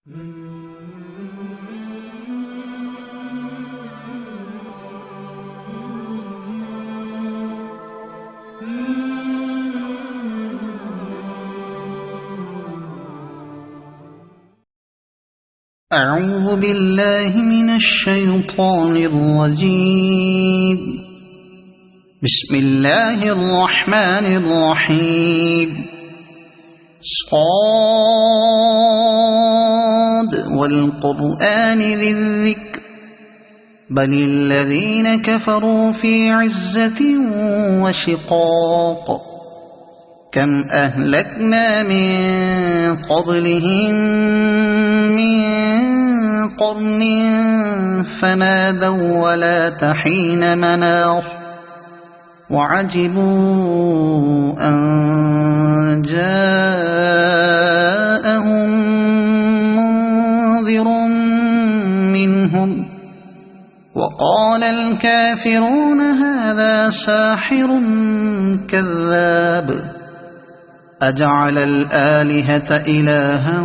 أعوذ بالله من الشيطان الرجيم. بسم الله الرحمن الرحيم. صاد والقرآن ذي الذكر بل الذين كفروا في عزة وشقاق كم أهلكنا من قبلهم من قرن فنادوا ولا تحين مناص وعجبوا أن جاءهم منذر منهم وقال الكافرون هذا ساحر كذاب أجعل الآلهة إلها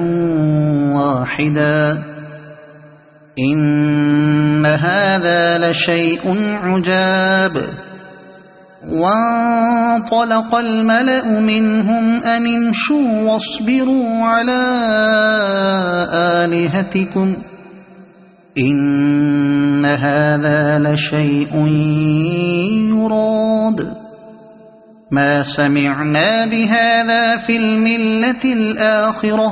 واحدا إن هذا لشيء عجاب. وانطلق الملأ منهم أن امشوا واصبروا على آلهتكم إن هذا لشيء يراد ما سمعنا بهذا في الملة الآخرة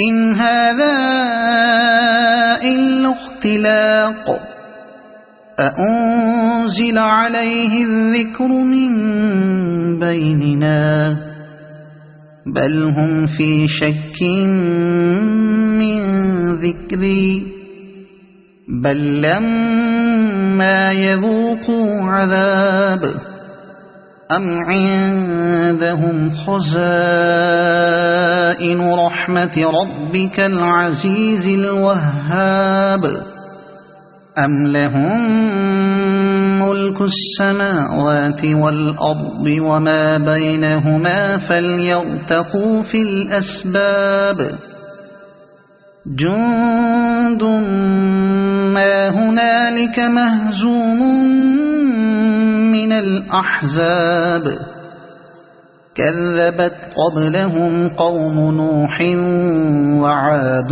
إن هذا إلا اختلاق أأنزل عليه الذكر من بيننا بل هم في شك من ذكري بل لما يذوقوا عذاب أم عندهم خزائن رحمة ربك العزيز الوهاب أم لهم ملك السماوات والأرض وما بينهما فليرتقوا في الأسباب جند ما هنالك مهزوم من الأحزاب كذبت قبلهم قوم نوح وعاد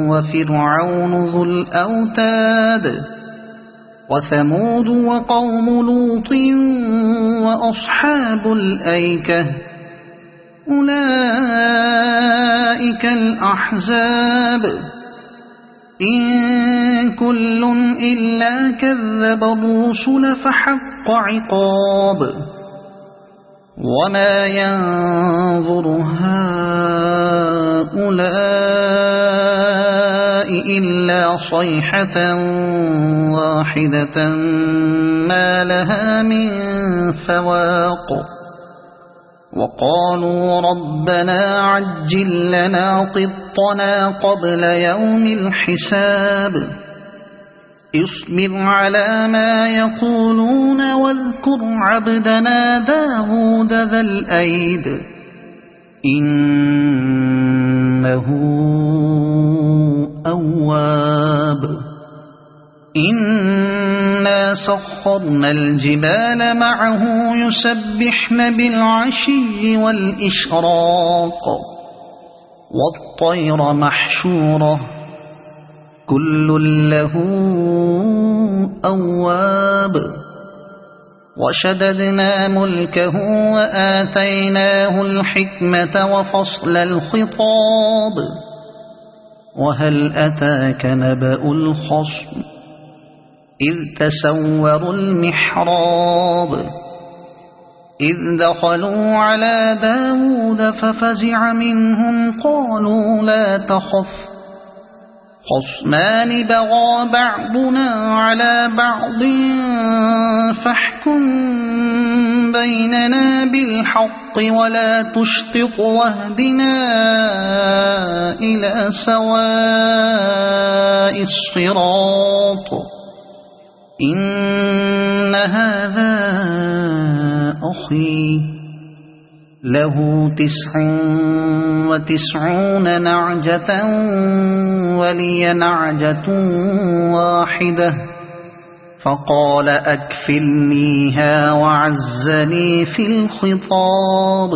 وفرعون ذو الأوتاد وثمود وقوم لوط وأصحاب الأيكة أولئك الأحزاب إن كل إلا كذب الرسل فحق عقاب وما ينظر هؤلاء إلا صيحة واحدة ما لها من فواق وقالوا ربنا عجل لنا قطنا قبل يوم الحساب اصبر على ما يقولون واذكر عبدنا داود ذا الأيد إنه أواب إنا سخرنا الجبال معه يسبحن بالعشي والإشراق والطير محشورة كل له أواب وشددنا ملكه وآتيناه الحكمة وفصل الخطاب وهل أتاك نبأ الخصم إذ تسوروا المحراب إذ دخلوا على داود ففزع منهم قالوا لا تخف خصمان بغى بعضنا على بعض فاحكم بيننا بالحق ولا تشطط واهدنا إلى سواء الصراط إن هذا أخي له 99 نعجة ولي نعجة واحدة فقال أكفلنيها وعزني في الخطاب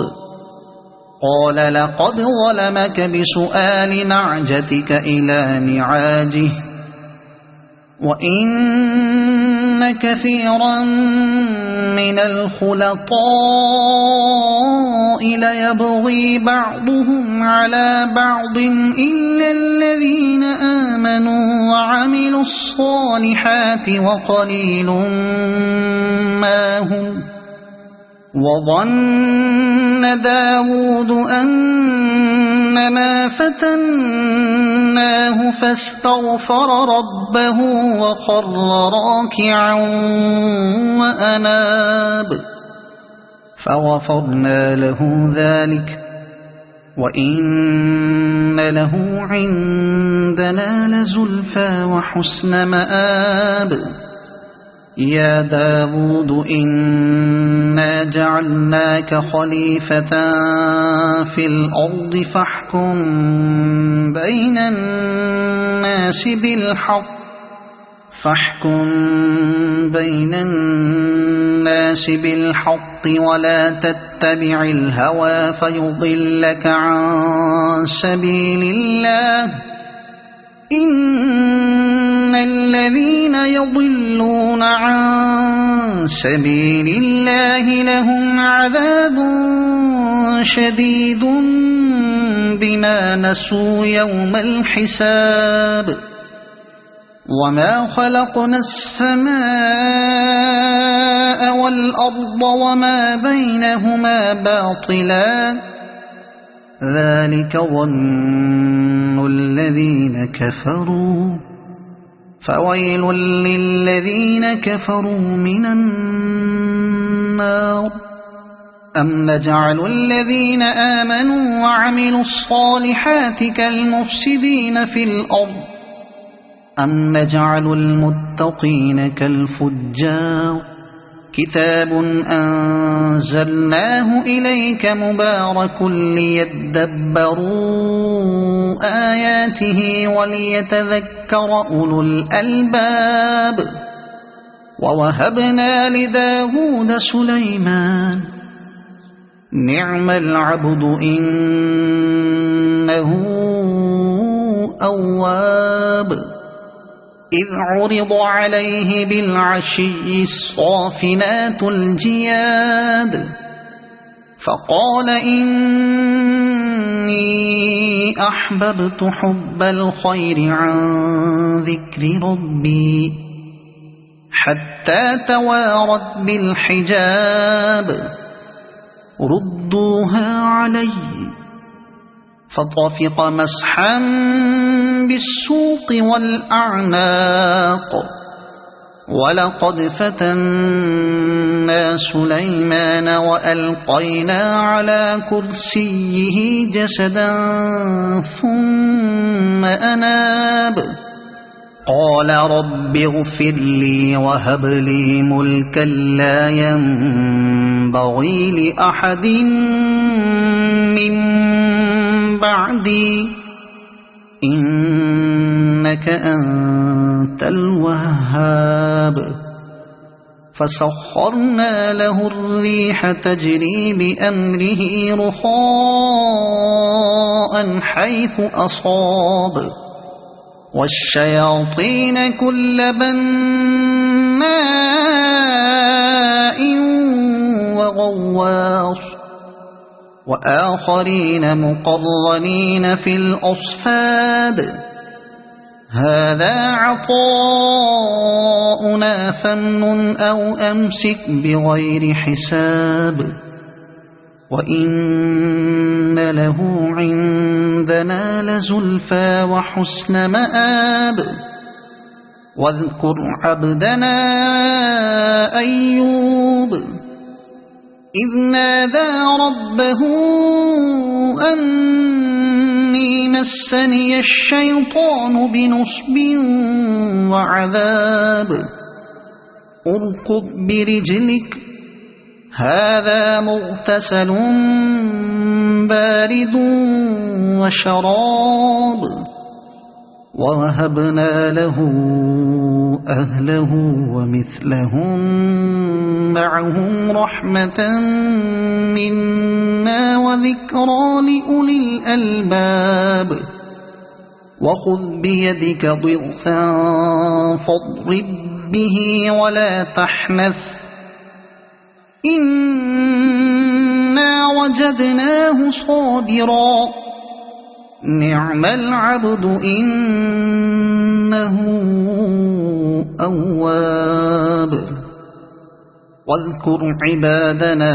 قال لقد ظلمك بسؤال نعجتك إلى نعاجه وإن كثيرا من الخلطاء ليبغي بعضهم على بعض إلا الذين آمنوا وعملوا الصالحات وقليل ما هم وظن داود أنما فتناه فاستغفر ربه وخر راكعا وأناب فغفرنا له ذلك وإن له عندنا لزلفى وحسن مآب يا داود إنا جعلناك خليفة في الأرض فاحكم بين الناس بالحق ولا تتبع الهوى فيضلك عن سبيل الله إن الذين يضلون عن سبيل الله لهم عذاب شديد بما نسوا يوم الحساب وما خلقنا السماء والأرض وما بينهما باطلا ذلك ظن الذين كفروا فويل للذين كفروا من النار أم نجعل الذين آمنوا وعملوا الصالحات كالمفسدين في الأرض أم نجعل المتقين كالفجار كتاب أنزلناه إليك مبارك ليدبروا آياته وليتذكر أولو الألباب ووهبنا لداود سليمان نعم العبد إنه أواب إذ عرض عليه بالعشي الصافنات الجياد فقال إني أحببت حب الخير عن ذكر ربي حتى توارت بالحجاب ردوها علي فطفق مسحا بالسوق والأعناق ولقد فتنا سليمان وألقينا على كرسيه جسدا ثم أناب قال رب اغفر لي وهب لي ملكا لا ينبغي لأحد من بعدي إنك أنت الوهاب فسخرنا له الريح تجري بأمره رخاء حيث أصاب والشياطين كل بناء وغواص وآخرين مقرنين في الأصفاد هذا عطاؤنا فامنن أو أمسك بغير حساب وإن له عندنا لزلفى وحسن مآب واذكر عبدنا أيوب إذ نادى ربه أني مسني الشيطان بنصب وعذاب اركض برجلك هذا مغتسل بارد وشراب ووهبنا له أهله ومثلهم معهم رحمة منا وذكرى لأولي الألباب وخذ بيدك ضغثا فاضرب به ولا تحنث إنا وجدناه صابرا نعم العبد إنه أواب واذكر عبادنا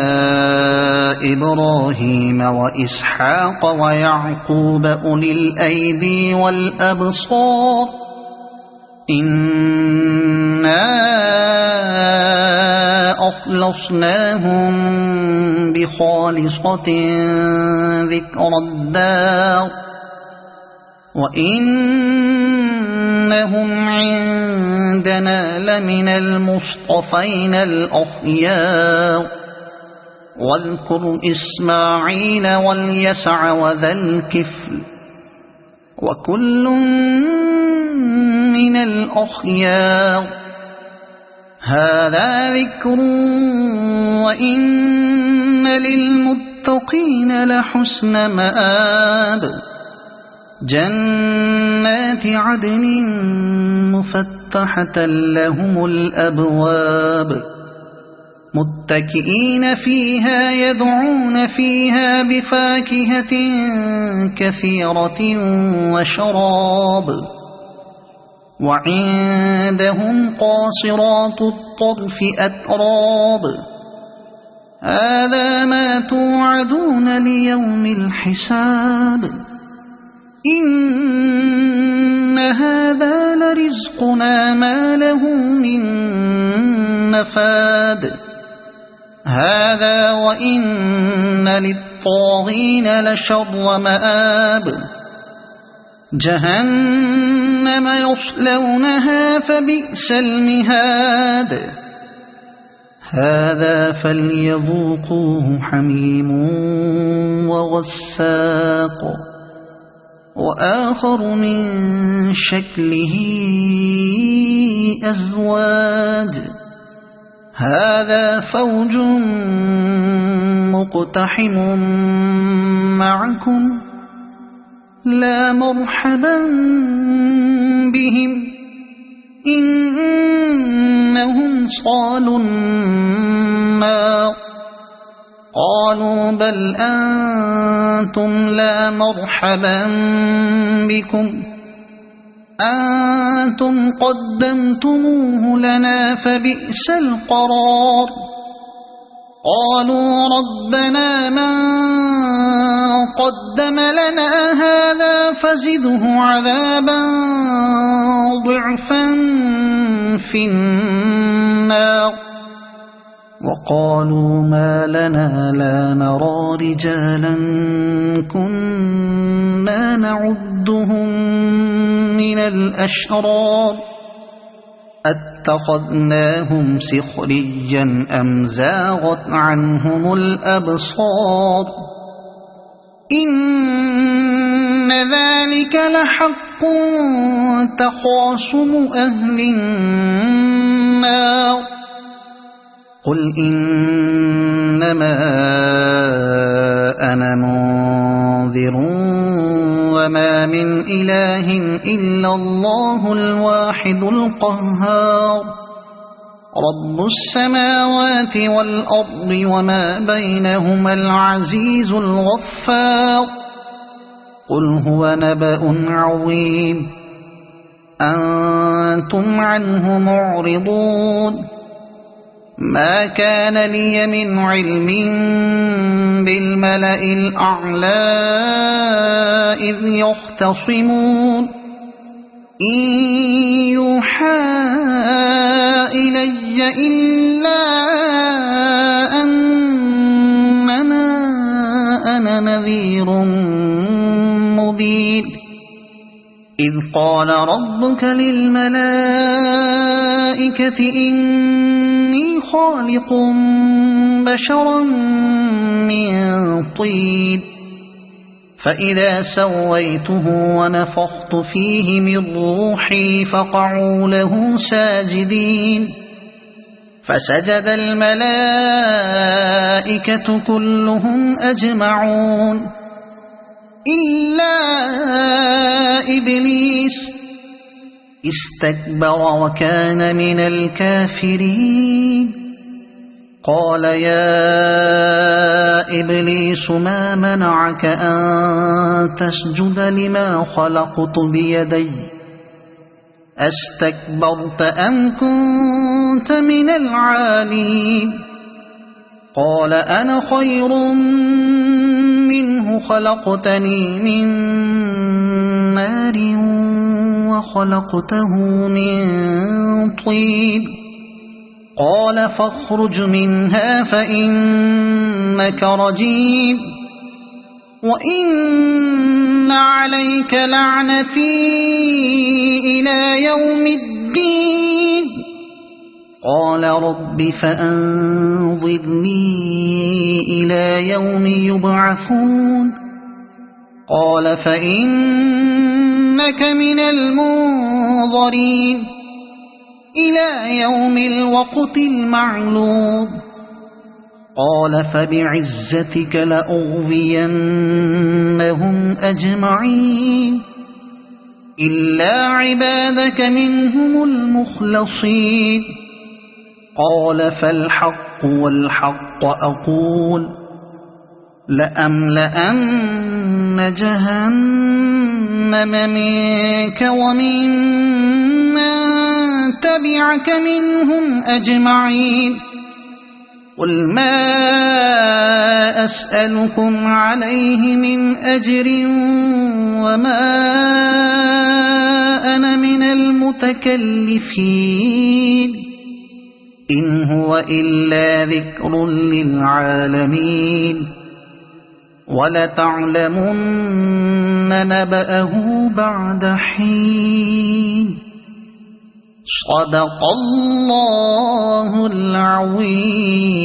إبراهيم وإسحاق ويعقوب أولي الأيدي والأبصار إنا أخلصناهم بخالصة ذكر الدار وإنهم عندنا لمن المصطفين الأخيار واذكر إسماعيل واليسع وذا الكفل وكل من الأخيار هذا ذكر وإن للمتقين لحسن مآب جنات عدن مفتحة لهم الأبواب متكئين فيها يدعون فيها بفاكهة كثيرة وشراب وعندهم قاصرات الطرف أتراب هذا ما توعدون ليوم الحساب إن هذا لرزقنا ما له من نفاد هذا وإن للطاغين لشر مآب جهنم يصلونها فبئس المهاد هذا فليذوقوه حميم وغساق وآخر من شكله أزواج هذا فوج مقتحم معكم لا مرحبا بهم إنهم صالوا النار قالوا بل أنتم لا مرحبا بكم أنتم قدمتموه لنا فبئس القرار قالوا ربنا من قدم لنا هذا فزده عذابا ضعفا في النار وقالوا ما لنا لا نرى رجالا كنا نعدهم من الأشرار اتخذناهم سخريا أم زاغت عنهم الأبصار إن ذلك لحق تخاصم أهل النار قل إنما أنا منذر وما من إله إلا الله الواحد القهار رب السماوات والأرض وما بينهما العزيز الغفار قل هو نبأ عظيم أنتم عنه معرضون ما كان لي من علم بالملأ الأعلى إذ يختصمون إن يوحى إلي إلا أنما أنا نذير مبين إذ قال ربك للملائكة إني خالق بشرا من طين فإذا سويته ونفخت فيه من روحي فقعوا له ساجدين فسجد الملائكة كلهم أجمعون إلا إبليس استكبر وكان من الكافرين قال يا إبليس ما منعك أن تسجد لما خلقت بيدي أستكبرت أم كنت من العالين قال أنا خير منه خلقتني من نار وخلقته من طين قال فاخرج منها فإنك رجيم وإن عليك لعنتي إلى يوم الدين قال رب فأنظرني إلى يوم يبعثون قال فإنك من المنظرين إلى يوم الوقت المعلوم قال فبعزتك لأغوينهم أجمعين إلا عبادك منهم المخلصين قال فالحق والحق أقول لأملأن جهنم منك ومن تبعك منهم أجمعين قل ما أسألكم عليه من أجر وما أنا من المتكلفين إن هو إلا ذكر للعالمين ولتعلمن نبأه بعد حين صدق الله العظيم.